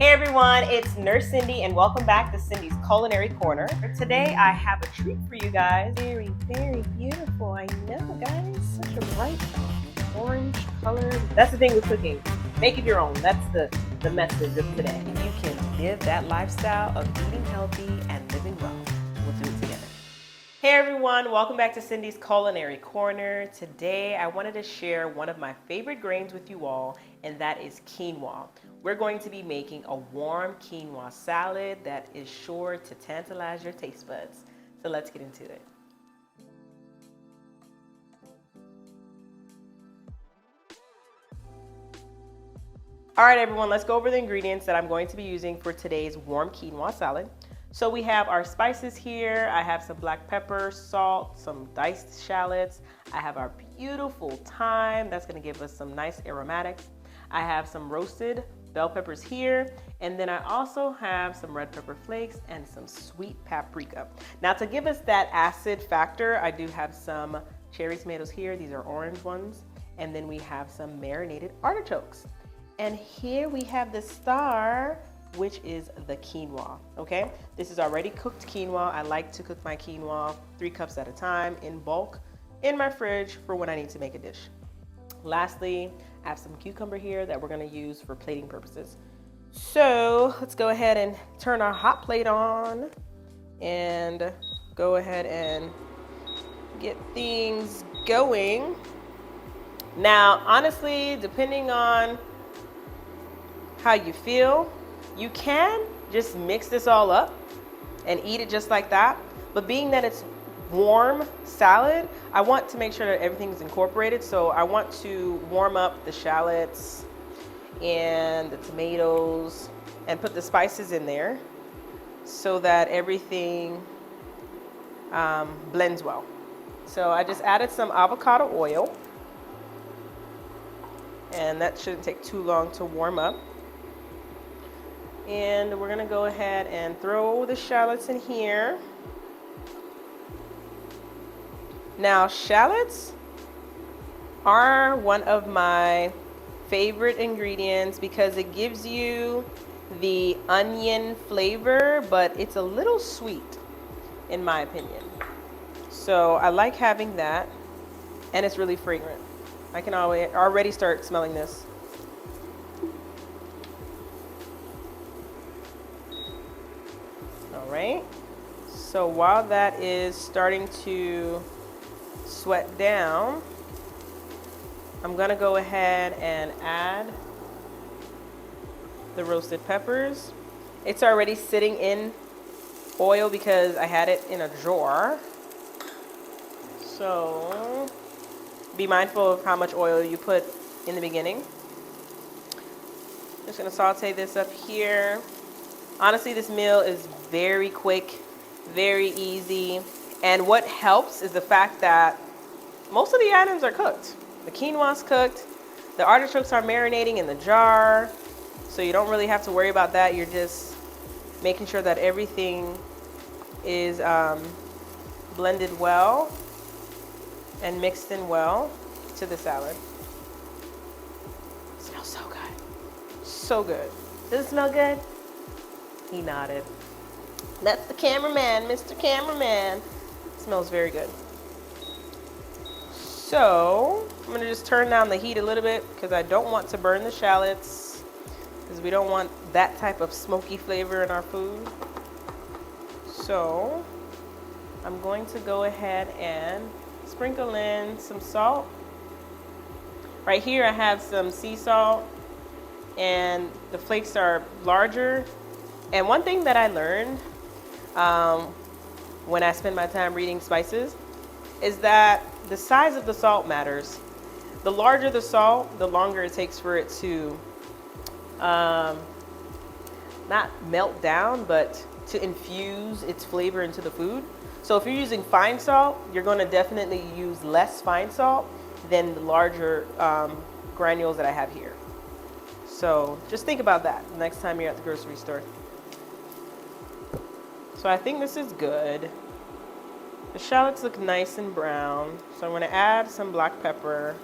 Hey everyone, it's Nurse Cindy and welcome back to Cindy's Culinary Corner. Today I have a treat for you guys. Very, very beautiful. I know, guys. Such a bright orange color. That's the thing with cooking. Make it your own. That's the message of today. You can live that lifestyle of eating healthy and living well. We'll do it together. Hey everyone, welcome back to Cindy's Culinary Corner. Today I wanted to share one of my favorite grains with you all, and that is quinoa. We're going to be making a warm quinoa salad that is sure to tantalize your taste buds. So let's get into it. All right everyone, let's go over the ingredients that I'm going to be using for today's warm quinoa salad. So we have our spices here. I have some black pepper, salt, some diced shallots. I have our beautiful thyme. That's gonna give us some nice aromatics. I have some roasted bell peppers here. And then I also have some red pepper flakes and some sweet paprika. Now to give us that acid factor, I do have some cherry tomatoes here. These are orange ones. And then we have some marinated artichokes. And here we have the star, which is the quinoa, okay? This is already cooked quinoa. I like to cook my quinoa 3 cups at a time in bulk in my fridge for when I need to make a dish. Lastly, I have some cucumber here that we're gonna use for plating purposes. So let's go ahead and turn our hot plate on and go ahead and get things going. Now, honestly, depending on how you feel, you can just mix this all up and eat it just like that. But being that it's warm salad, I want to make sure that everything's incorporated. So I want to warm up the shallots and the tomatoes and put the spices in there so that everything blends well. So I just added some avocado oil, and that shouldn't take too long to warm up. And we're gonna go ahead and throw the shallots in here. Now, shallots are one of my favorite ingredients because it gives you the onion flavor, but it's a little sweet in my opinion. So I like having that, and it's really fragrant. I can already start smelling this. Right? So while that is starting to sweat down, I'm gonna go ahead and add the roasted peppers. It's already sitting in oil because I had it in a jar. So be mindful of how much oil you put in the beginning. Just gonna saute this up here. Honestly, this meal is very quick, very easy. And what helps is the fact that most of the items are cooked. The quinoa's cooked, the artichokes are marinating in the jar, so you don't really have to worry about that. You're just making sure that everything is blended well and mixed in well to the salad. It smells so good. So good. Does it smell good? He nodded. That's the cameraman, Mr. Cameraman. It smells very good. So I'm gonna just turn down the heat a little bit because I don't want to burn the shallots, because we don't want that type of smoky flavor in our food. So I'm going to go ahead and sprinkle in some salt. Right here I have some sea salt, and the flakes are larger. And one thing that I learned when I spend my time reading spices is that the size of the salt matters. The larger the salt, the longer it takes for it to not melt down, but to infuse its flavor into the food. So if you're using fine salt, you're going to definitely use less fine salt than the larger granules that I have here. So just think about that the next time you're at the grocery store. So I think this is good. The shallots look nice and brown, so I'm going to add some black pepper.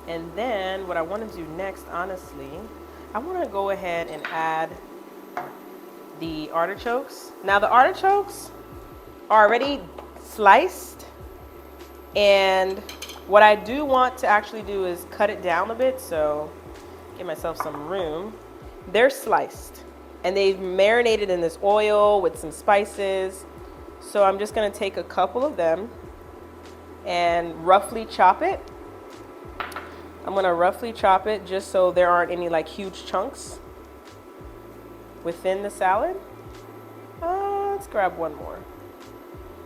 And then what I want to do next, honestly, I want to go ahead and add the artichokes. Now the artichokes are already sliced, and what I do want to actually do is cut it down a bit, so give myself some room. They're sliced and they've marinated in this oil with some spices. So I'm just going to take a couple of them and roughly chop it. I'm going to roughly chop it just so there aren't any like huge chunks within the salad. Let's grab one more.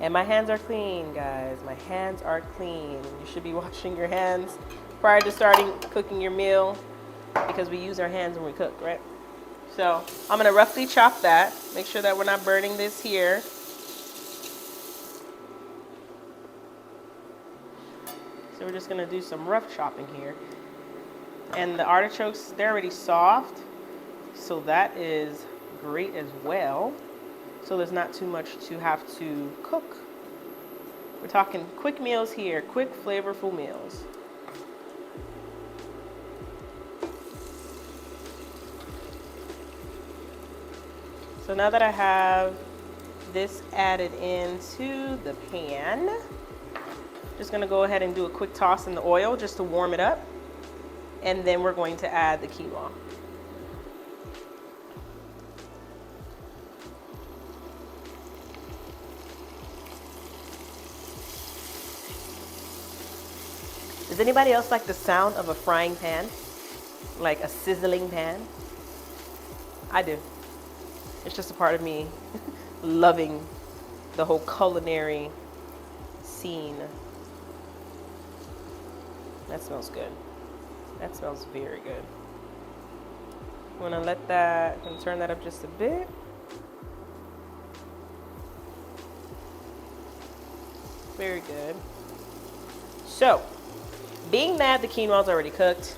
And my hands are clean, guys. My hands are clean. You should be washing your hands prior to starting cooking your meal, because we use our hands when we cook, right? So I'm going to roughly chop that. Make sure that we're not burning this here. So we're just going to do some rough chopping here. And the artichokes, they're already soft, so that is great as well. So there's not too much to have to cook. We're talking quick meals here, quick flavorful meals. So now that I have this added into the pan, just gonna go ahead and do a quick toss in the oil just to warm it up. And then we're going to add the quinoa. Does anybody else like the sound of a frying pan? Like a sizzling pan? I do. It's just a part of me loving the whole culinary scene. That smells good. That smells very good. I'm gonna let that, and turn that up just a bit. Very good. So, being that the quinoa is already cooked,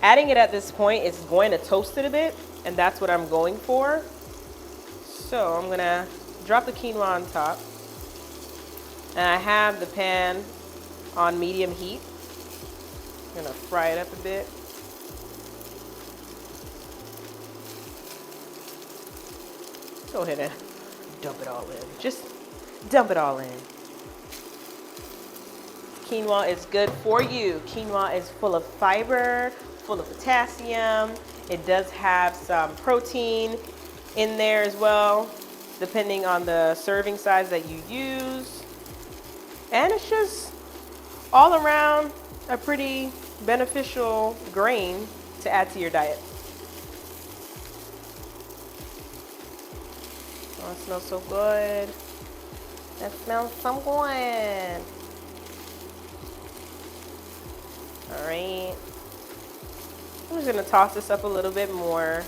adding it at this point is going to toast it a bit, and that's what I'm going for. So I'm gonna drop the quinoa on top, and I have the pan on medium heat. I'm gonna fry it up a bit. Go ahead and dump it all in. Just dump it all in. Quinoa is good for you. Quinoa is full of fiber, full of potassium. It does have some protein in there as well, depending on the serving size that you use. And it's just all around a pretty beneficial grain to add to your diet. Oh, it smells so good. That smells so good. All right. I'm just gonna toss this up a little bit more.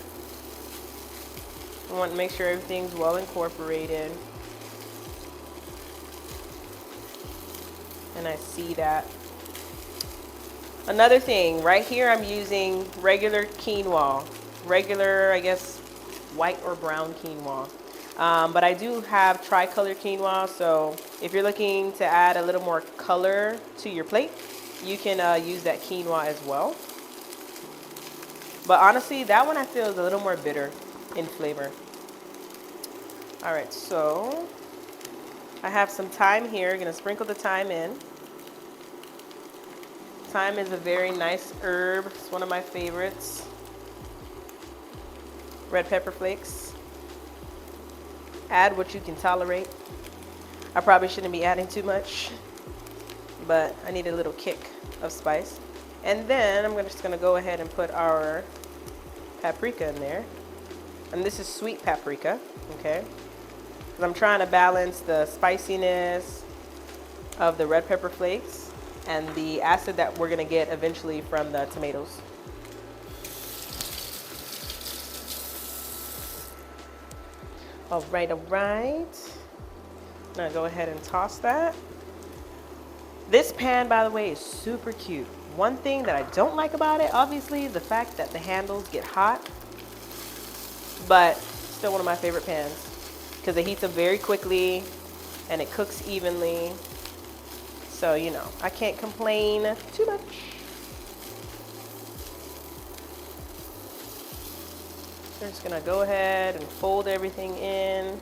I want to make sure everything's well incorporated. And I see that. Another thing, right here I'm using regular quinoa. Regular, I guess, white or brown quinoa. But I do have tricolor quinoa, so if you're looking to add a little more color to your plate, you can use that quinoa as well. But honestly, that one I feel is a little more bitter in flavor. All right, so I have some thyme here. I'm gonna sprinkle the thyme in. Thyme is a very nice herb. It's one of my favorites. Red pepper flakes. Add what you can tolerate. I probably shouldn't be adding too much, but I need a little kick of spice. And then I'm just gonna go ahead and put our paprika in there. And this is sweet paprika, okay? Because I'm trying to balance the spiciness of the red pepper flakes and the acid that we're gonna get eventually from the tomatoes. All right, all right. Now go ahead and toss that. This pan, by the way, is super cute. One thing that I don't like about it, obviously, the fact that the handles get hot, but still one of my favorite pans because it heats up very quickly and it cooks evenly. So, you know, I can't complain too much. We're just gonna go ahead and fold everything in.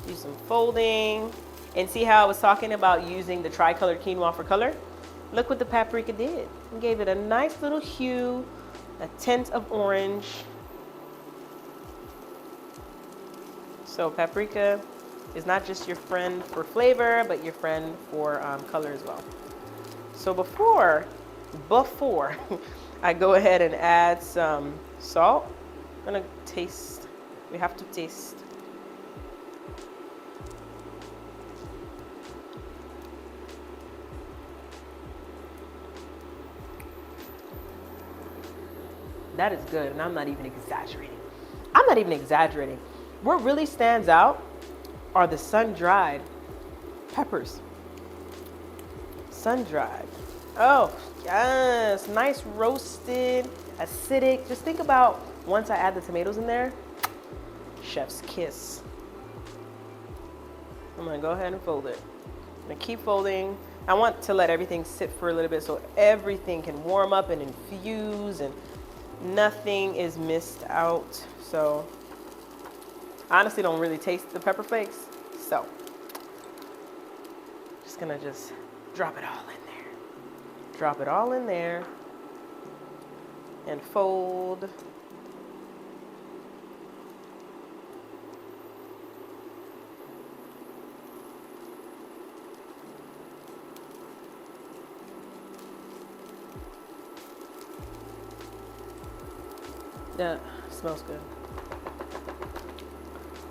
Do some folding. And see how I was talking about using the tri-colored quinoa for color? Look what the paprika did. It gave it a nice little hue, a tint of orange. So paprika is not just your friend for flavor, but your friend for color as well. So before I go ahead and add some salt, I'm gonna taste. We have to taste. That is good, and I'm not even exaggerating. I'm not even exaggerating. What really stands out are the sun-dried peppers. Sun-dried. Oh, yes. Nice roasted, acidic. Just think about once I add the tomatoes in there, chef's kiss. I'm gonna go ahead and fold it. I'm gonna keep folding. I want to let everything sit for a little bit so everything can warm up and infuse and nothing is missed out. So I honestly don't really taste the pepper flakes. So just gonna drop it all in there. Drop it all in there and fold. Yeah, smells good.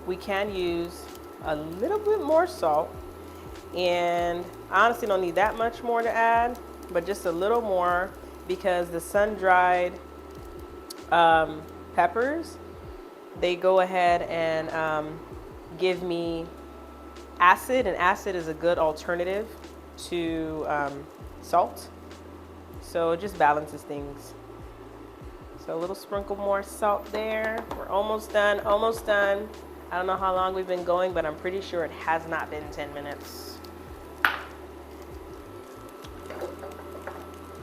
We can use a little bit more salt, and I honestly don't need that much more to add, but just a little more because the sun-dried peppers, they go ahead and give me acid, and acid is a good alternative to salt. So it just balances things. So a little sprinkle more salt there. We're almost done, almost done. I don't know how long we've been going, but I'm pretty sure it has not been 10 minutes.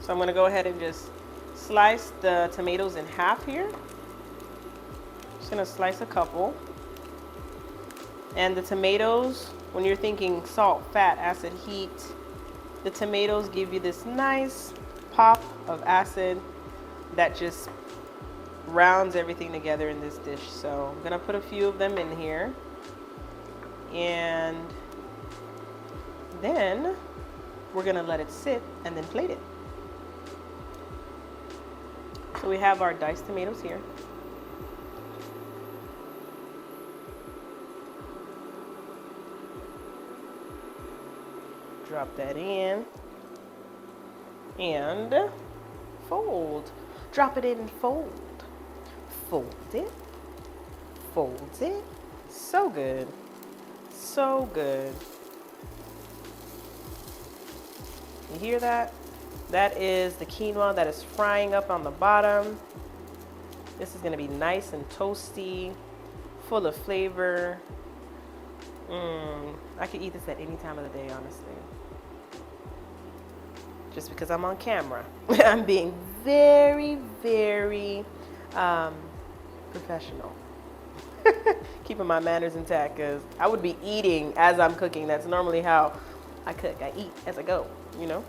So I'm gonna go ahead and just slice the tomatoes in half here. Just gonna slice a couple. And the tomatoes, when you're thinking salt, fat, acid, heat, the tomatoes give you this nice pop of acid that just rounds everything together in this dish. So I'm gonna put a few of them in here, and then we're gonna let it sit and then plate it. So we have our diced tomatoes here. Drop that in and fold. Drop it in and fold. Fold it, fold it. So good, so good. You hear that? That is the quinoa that is frying up on the bottom. This is gonna be nice and toasty, full of flavor. I could eat this at any time of the day, honestly. Just because I'm on camera. I'm being very, very professional. Keeping my manners intact, because I would be eating as I'm cooking. That's normally how I cook. I eat as I go, you know?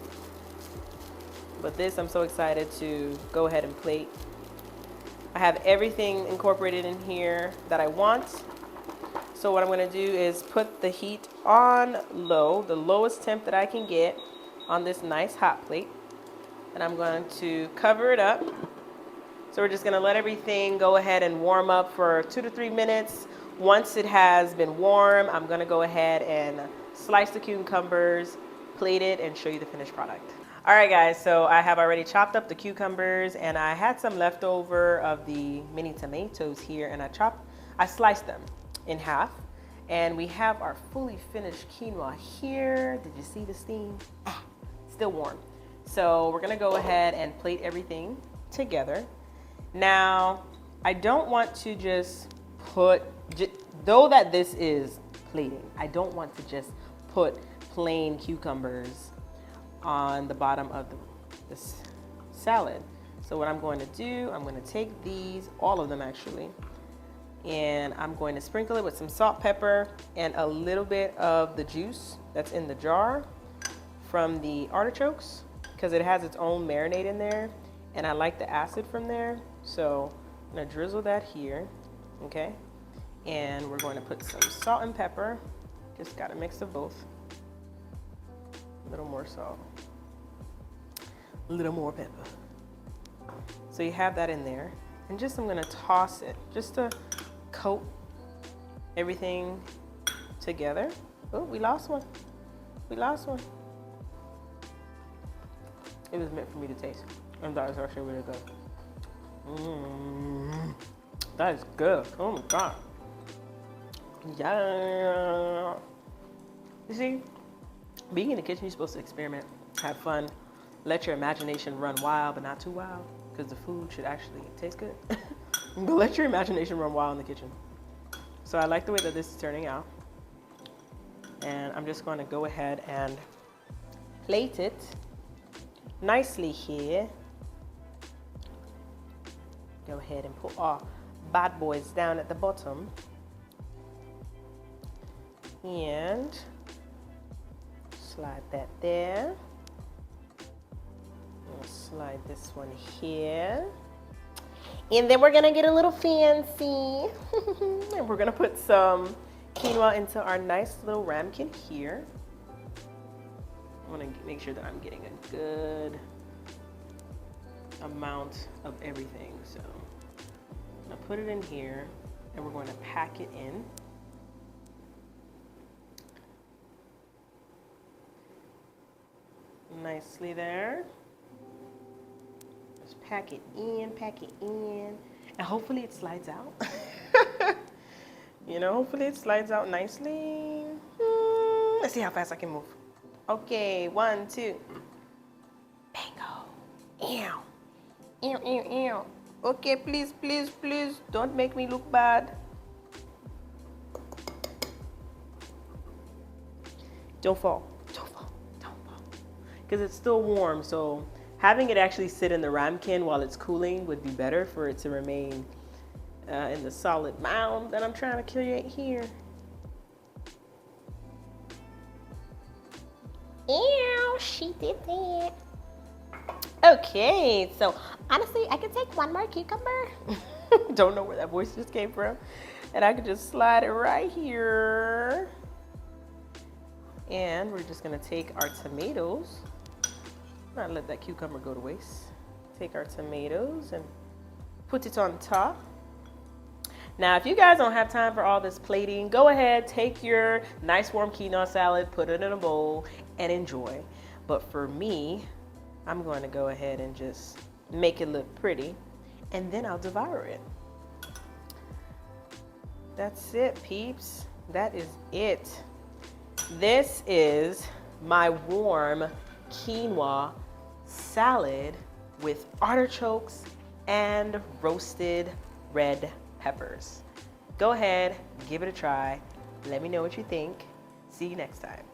But this, I'm so excited to go ahead and plate. I have everything incorporated in here that I want. So what I'm gonna do is put the heat on low, the lowest temp that I can get on this nice hot plate. And I'm going to cover it up. So we're just gonna let everything go ahead and warm up for 2 to 3 minutes. Once it has been warm, I'm gonna go ahead and slice the cucumbers, plate it, and show you the finished product. All right, guys, so I have already chopped up the cucumbers, and I had some leftover of the mini tomatoes here, and I sliced them in half. And we have our fully finished quinoa here. Did you see the steam? Still warm. So we're gonna go ahead and plate everything together. Now, I don't want to just put, though that this is plating, I don't want to just put plain cucumbers on the bottom of this salad. So what I'm going to do, I'm going to take these, all of them actually, and I'm going to sprinkle it with some salt, pepper, and a little bit of the juice that's in the jar from the artichokes, because it has its own marinade in there, and I like the acid from there. So I'm going to drizzle that here, okay? And we're going to put some salt and pepper. Just got a mix of both. A little more salt, a little more pepper. So you have that in there, and just I'm gonna toss it just to coat everything together. Oh, we lost one. We lost one. It was meant for me to taste, and that is actually really good. That is good. Oh my god. Yeah. You see, being in the kitchen, you're supposed to experiment, have fun, let your imagination run wild, but not too wild, because the food should actually taste good. But let your imagination run wild in the kitchen. So I like the way that this is turning out. And I'm just going to go ahead and plate it nicely here. Go ahead and put our bad boys down at the bottom. And slide that there. We'll slide this one here. And then we're gonna get a little fancy. And we're gonna put some quinoa into our nice little ramekin here. I wanna make sure that I'm getting a good amount of everything. So I'm gonna put it in here, and we're going to pack it in. Nicely there. Just pack it in, and hopefully it slides out. You know, hopefully it slides out nicely. Let's see how fast I can move. Okay, 1, 2. Bingo. Ew. Ew, ew, ew. Okay, please, please, please, don't make me look bad. Don't fall. Because it's still warm, so having it actually sit in the ramekin while it's cooling would be better for it to remain in the solid mound that I'm trying to create here. Ew, she did that. Okay, so honestly, I could take one more cucumber. Don't know where that voice just came from. And I could just slide it right here. And we're just gonna take our tomatoes. Not let that cucumber go to waste. Take our tomatoes and put it on top. Now, if you guys don't have time for all this plating, go ahead, take your nice warm quinoa salad, put it in a bowl, and enjoy. But for me, I'm going to go ahead and just make it look pretty, and then I'll devour it. That's it, peeps. That is it. This is my warm quinoa salad with artichokes and roasted red peppers. Go ahead, give it a try. Let me know what you think. See you next time.